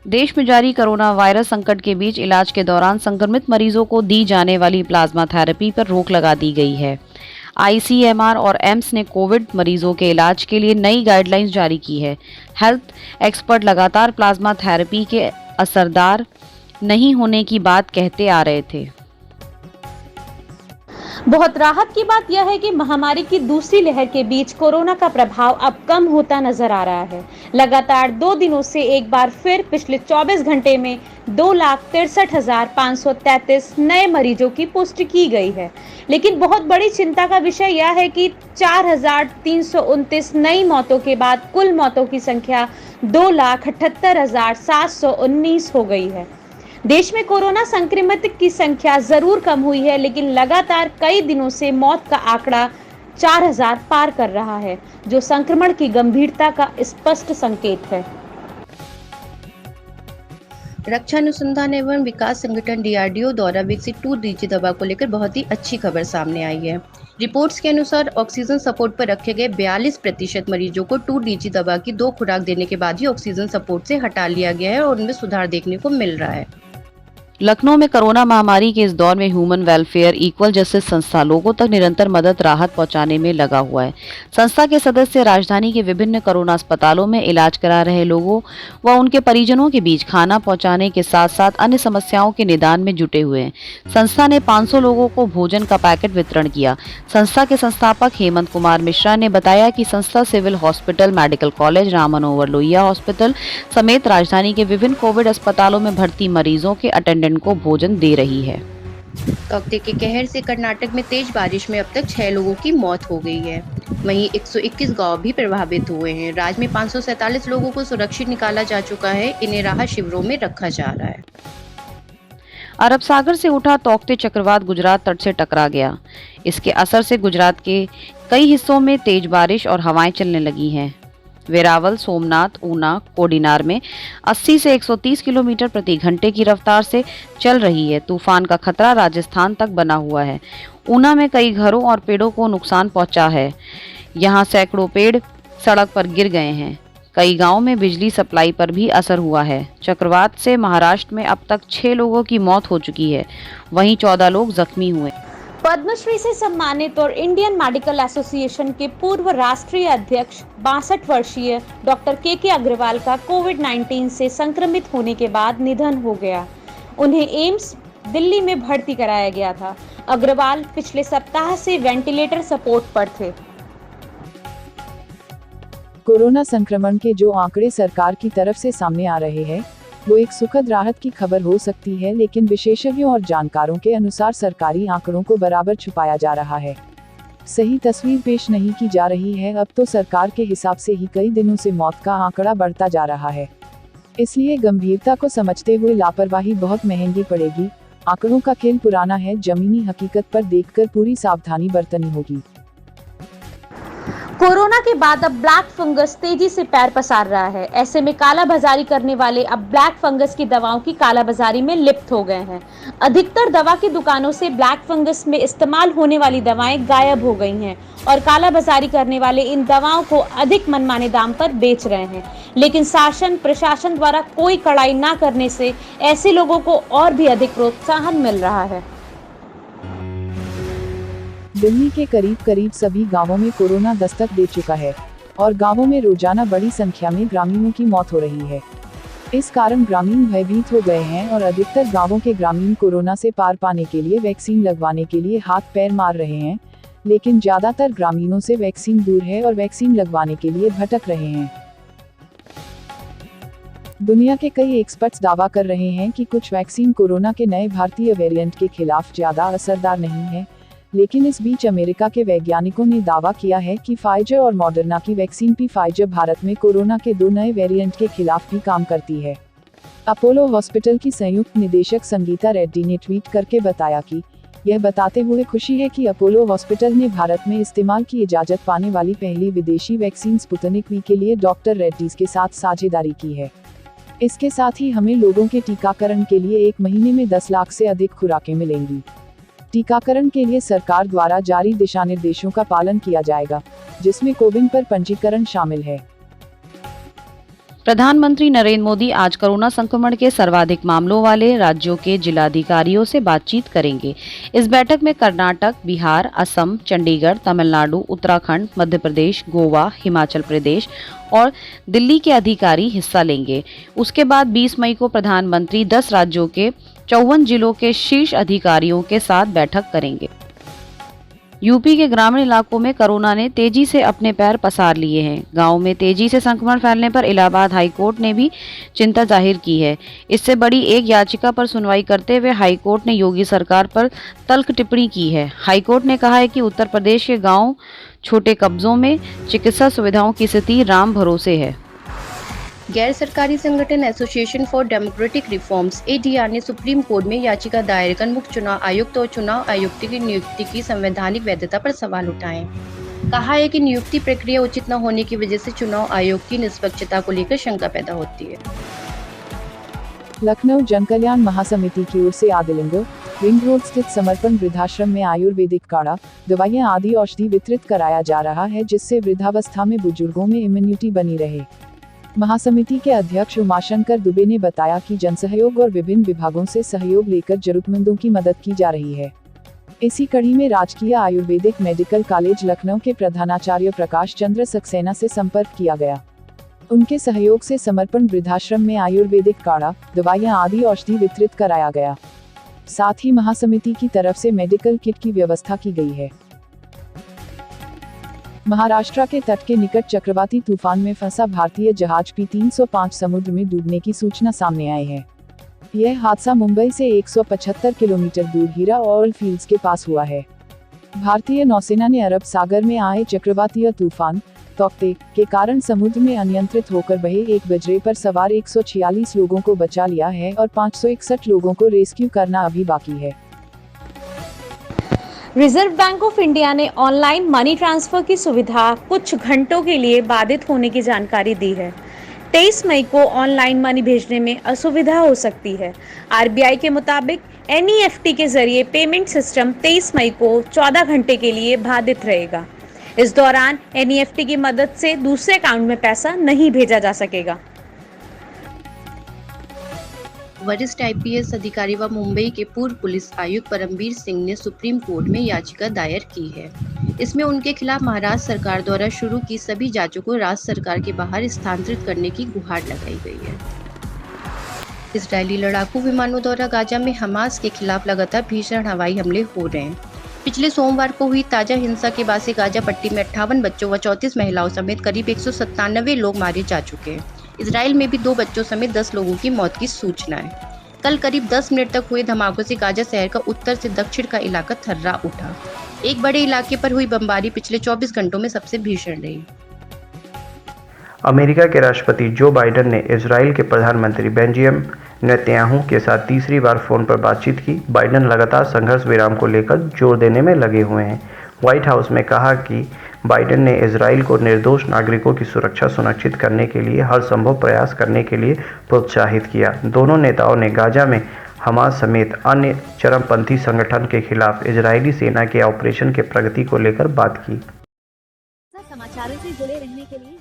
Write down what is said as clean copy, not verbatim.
देश में जारी कोरोना वायरस संकट के बीच इलाज के दौरान संक्रमित मरीजों को दी जाने वाली प्लाज्मा थेरेपी पर रोक लगा दी गई है। आईसीएमआर और एम्स ने कोविड मरीजों के इलाज के लिए नई गाइडलाइंस जारी की है। हेल्थ एक्सपर्ट लगातार प्लाज्मा थेरेपी के असरदार नहीं होने की बात कहते आ रहे थे। बहुत राहत की बात यह है कि महामारी की दूसरी लहर के बीच कोरोना का प्रभाव अब कम होता नजर आ रहा है। लगातार 2 दिनों से एक बार फिर पिछले 24 घंटे में 2,63,533 नए मरीजों की पुष्टि की गई है। लेकिन बहुत बड़ी चिंता का विषय यह है कि 4,329 नई मौतों के बाद कुल मौतों की संख्या 2,78,719 हो गई है। देश में कोरोना संक्रमित की संख्या जरूर कम हुई है, लेकिन लगातार कई दिनों से मौत का आंकड़ा 4,000 पार कर रहा है, जो संक्रमण की गंभीरता का स्पष्ट संकेत है। रक्षा अनुसंधान एवं विकास संगठन डीआरडीओ द्वारा विकसित 2DG दवा को लेकर बहुत ही अच्छी खबर सामने आई है। रिपोर्ट्स के अनुसार ऑक्सीजन सपोर्ट पर रखे गए 42% मरीजों को 2DG दवा की 2 खुराक देने के बाद ही ऑक्सीजन सपोर्ट से हटा लिया गया है और उनमें सुधार देखने को मिल रहा है। लखनऊ में कोरोना महामारी के इस दौर में ह्यूमन वेलफेयर इक्वल जस्टिस संस्था लोगों तक निरंतर मदद राहत पहुंचाने में लगा हुआ है। संस्था के सदस्य राजधानी के विभिन्न कोरोना अस्पतालों में इलाज करा रहे लोगों व उनके परिजनों के बीच खाना पहुंचाने के साथ साथ अन्य समस्याओं के निदान में जुटे हुए हैं। संस्था ने 500 लोगों को भोजन का पैकेट वितरण किया। संस्था के संस्थापक हेमंत कुमार मिश्रा ने बताया कि संस्था civil hospital, medical college, Ram Manohar Lohia hospital समेत राजधानी के विभिन्न कोविड अस्पतालों में भर्ती मरीजों के अटेंडेंट को भोजन दे रही है। तौकते के कहर से कर्नाटक में तेज बारिश में अब तक 6 लोगों की मौत हो गई है। वहीं 121 गांव भी प्रभावित हुए हैं। राज्य में 547 लोगों को सुरक्षित निकाला जा चुका है। इन्हें राहत शिविरों में रखा जा रहा है। अरब सागर से उठा तौकते चक्रवात गुजरात तट से टकरा गया। इसके असर से गुजरात के कई हिस्सों में तेज बारिश और हवाएं चलने लगी हैं। वेरावल, सोमनाथ, ऊना, कोडिनार में 80 से 130 किलोमीटर प्रति घंटे की रफ्तार से चल रही है। तूफान का खतरा राजस्थान तक बना हुआ है। ऊना में कई घरों और पेड़ों को नुकसान पहुंचा है। यहां सैकड़ों पेड़ सड़क पर गिर गए हैं। कई गांवों में बिजली सप्लाई पर भी असर हुआ है। चक्रवात से महाराष्ट्र में अब तक 6 लोगों की मौत हो चुकी है, वहीं 14 लोग जख्मी हुए। पद्मश्री से सम्मानित और इंडियन मेडिकल एसोसिएशन के पूर्व राष्ट्रीय अध्यक्ष 62 वर्षीय डॉक्टर के अग्रवाल का कोविड-19 से संक्रमित होने के बाद निधन हो गया। उन्हें एम्स दिल्ली में भर्ती कराया गया था। अग्रवाल पिछले सप्ताह से वेंटिलेटर सपोर्ट पर थे। कोरोना संक्रमण के जो आंकड़े सरकार की तरफ से सामने आ रहे हैं, वो एक सुखद राहत की खबर हो सकती है, लेकिन विशेषज्ञों और जानकारों के अनुसार सरकारी आंकड़ों को बराबर छुपाया जा रहा है। सही तस्वीर पेश नहीं की जा रही है। अब तो सरकार के हिसाब से ही कई दिनों से मौत का आंकड़ा बढ़ता जा रहा है। इसलिए गंभीरता को समझते हुए लापरवाही बहुत महंगी पड़ेगी। आंकड़ों का खेल पुराना है, जमीनी हकीकत पर देखकर पूरी सावधानी बरतनी होगी। कोरोना के बाद अब ब्लैक फंगस तेजी से पैर पसार रहा है। ऐसे में कालाबाजारी करने वाले अब ब्लैक फंगस की दवाओं की कालाबाजारी में लिप्त हो गए हैं। अधिकतर दवा की दुकानों से ब्लैक फंगस में इस्तेमाल होने वाली दवाएं गायब हो गई हैं और कालाबाजारी करने वाले इन दवाओं को अधिक मनमाने दाम पर बेच रहे हैं। लेकिन शासन प्रशासन द्वारा कोई कड़ाई न करने से ऐसे लोगों को और भी अधिक प्रोत्साहन मिल रहा है। दिल्ली के करीब सभी गांवों में कोरोना दस्तक दे चुका है और गांवों में रोजाना बड़ी संख्या में ग्रामीणों की मौत हो रही है। इस कारण ग्रामीण भयभीत हो गए हैं और अधिकतर गांवों के ग्रामीण कोरोना से पार पाने के लिए वैक्सीन लगवाने के लिए हाथ पैर मार रहे हैं, लेकिन ज्यादातर ग्रामीणों से वैक्सीन दूर है और वैक्सीन लगवाने के लिए भटक रहे हैं। दुनिया के कई एक्सपर्ट्स दावा कर रहे हैं कि कुछ वैक्सीन कोरोना के नए भारतीय वेरिएंट के खिलाफ ज्यादा असरदार नहीं है, लेकिन इस बीच अमेरिका के वैज्ञानिकों ने दावा किया है कि फाइजर और मॉडर्ना की वैक्सीन फाइजर भारत में कोरोना के 2 नए वेरिएंट के खिलाफ भी काम करती है। अपोलो हॉस्पिटल की संयुक्त निदेशक संगीता रेड्डी ने ट्वीट करके बताया कि यह बताते हुए खुशी है कि अपोलो हॉस्पिटल ने भारत में इस्तेमाल की इजाजत पाने वाली पहली विदेशी वैक्सीन स्पुतनिक वी के लिए डॉक्टर रेड्डीज के साथ साझेदारी की है। इसके साथ ही हमें लोगों के टीकाकरण के लिए 1 महीने में 10 लाख से अधिक खुराकें मिलेंगी। टीकाकरण के लिए सरकार द्वारा जारी दिशानिर्देशों का पालन किया जाएगा, जिसमें कोविन पर पंजीकरण शामिल है। प्रधानमंत्री नरेंद्र मोदी आज कोरोना संक्रमण के सर्वाधिक मामलों वाले राज्यों के जिलाधिकारियों से बातचीत करेंगे। इस बैठक में कर्नाटक, बिहार, असम, चंडीगढ़, तमिलनाडु, उत्तराखंड, मध्य प्रदेश, गोवा, हिमाचल प्रदेश और दिल्ली के अधिकारी हिस्सा लेंगे। उसके बाद 20 मई को प्रधानमंत्री 10 राज्यों के 54 जिलों के शीर्ष अधिकारियों के साथ बैठक करेंगे। यूपी के ग्रामीण इलाकों में कोरोना ने तेजी से अपने पैर पसार लिए हैं। गांव में तेजी से संक्रमण फैलने पर इलाहाबाद हाई कोर्ट ने भी चिंता जाहिर की है। इससे बड़ी एक याचिका पर सुनवाई करते हुए हाई कोर्ट ने योगी सरकार पर तल्ख टिप्पणी की है। हाई कोर्ट ने कहा है कि उत्तर प्रदेश के गांव छोटे कब्जों में चिकित्सा सुविधाओं की स्थिति राम भरोसे है। गैर सरकारी संगठन association for democratic reforms (ADR) ने सुप्रीम कोर्ट में याचिका दायर कर मुख्य चुनाव आयुक्त और चुनाव आयुक्त की नियुक्ति की संवैधानिक वैधता पर सवाल उठाए। कहा है कि नियुक्ति प्रक्रिया उचित न होने की वजह से चुनाव आयोग की निष्पक्षता को लेकर शंका पैदा होती है। लखनऊ जन कल्याण महासमिति की ओर से आदिलिंग रिंग रोड स्थित समर्पण वृद्धाश्रम में आयुर्वेदिक काढ़ा, दवाइयां आदि औषधि वितरित कराया जा रहा है, जिससे वृद्धावस्था में बुजुर्गों में इम्यूनिटी बनी रहे। महासमिति के अध्यक्ष उमाशंकर दुबे ने बताया कि जनसहयोग और विभिन्न विभागों से सहयोग लेकर जरूरतमंदों की मदद की जा रही है। इसी कड़ी में राजकीय आयुर्वेदिक मेडिकल कॉलेज लखनऊ के प्रधानाचार्य प्रकाश चंद्र सक्सेना से संपर्क किया गया। उनके सहयोग से समर्पण वृद्धाश्रम में आयुर्वेदिक काढ़ा, दवाइयां आदि औषधि वितरित कराया गया। साथ ही महासमिति की तरफ से मेडिकल किट की व्यवस्था की गई है। महाराष्ट्र के तट के निकट चक्रवाती तूफान में फंसा भारतीय जहाज P-305 समुद्र में डूबने की सूचना सामने आई है। यह हादसा मुंबई से 175 किलोमीटर दूर हीरा ऑयल फील्ड्स के पास हुआ है। भारतीय नौसेना ने अरब सागर में आए चक्रवातीय तूफान तौक्ते के कारण समुद्र में अनियंत्रित होकर बहे एक बजरे पर सवार 146 लोगों को बचा लिया है और 561 लोगों को रेस्क्यू करना अभी बाकी है। रिजर्व बैंक ऑफ इंडिया ने ऑनलाइन मनी ट्रांसफर की सुविधा कुछ घंटों के लिए बाधित होने की जानकारी दी है। 23 मई को ऑनलाइन मनी भेजने में असुविधा हो सकती है। आरबीआई के मुताबिक NEFT के जरिए पेमेंट सिस्टम 23 मई को 14 घंटे के लिए बाधित रहेगा। इस दौरान NEFT की मदद से दूसरे अकाउंट में पैसा नहीं भेजा जा सकेगा। वरिष्ठ IPS अधिकारी व मुंबई के पूर्व पुलिस आयुक्त परमबीर सिंह ने सुप्रीम कोर्ट में याचिका दायर की है। इसमें उनके खिलाफ महाराष्ट्र सरकार द्वारा शुरू की सभी जांचों को राज्य सरकार के बाहर स्थानांतरित करने की गुहार लगाई गई है। इजरायली लड़ाकू विमानों द्वारा गाजा में हमास के खिलाफ लगातार भीषण हवाई हमले हो रहे हैं। पिछले सोमवार को हुई ताजा हिंसा के बाद से गाजा पट्टी में 58 बच्चों व 34 महिलाओं समेत करीब 197 लोग मारे जा चुके हैं। इजराइल में भी 2 बच्चों समेत 10 लोगों की मौत की सूचना है। कल करीब 10 मिनट तक हुए धमाकों से गाजा शहर का उत्तर से दक्षिण का इलाका थर्रा उठा। एक बड़े इलाके पर हुई बमबारी पिछले 24 घंटों में सबसे भीषण रही। अमेरिका के राष्ट्रपति जो बाइडेन ने इजराइल के प्रधानमंत्री बेंजामिन नेतन्याहू के साथ तीसरी बार फोन पर बातचीत की। बाइडेन लगातार संघर्ष विराम को लेकर जोर देने में लगे हुए हैं। व्हाइट हाउस में कहा कि बाइडेन ने इजराइल को निर्दोष नागरिकों की सुरक्षा सुनिश्चित करने के लिए हर संभव प्रयास करने के लिए प्रोत्साहित किया। दोनों नेताओं ने गाजा में हमास समेत अन्य चरमपंथी संगठन के खिलाफ इजरायली सेना के ऑपरेशन के प्रगति को लेकर बात की। समाचारों से जुड़े रहने के लिए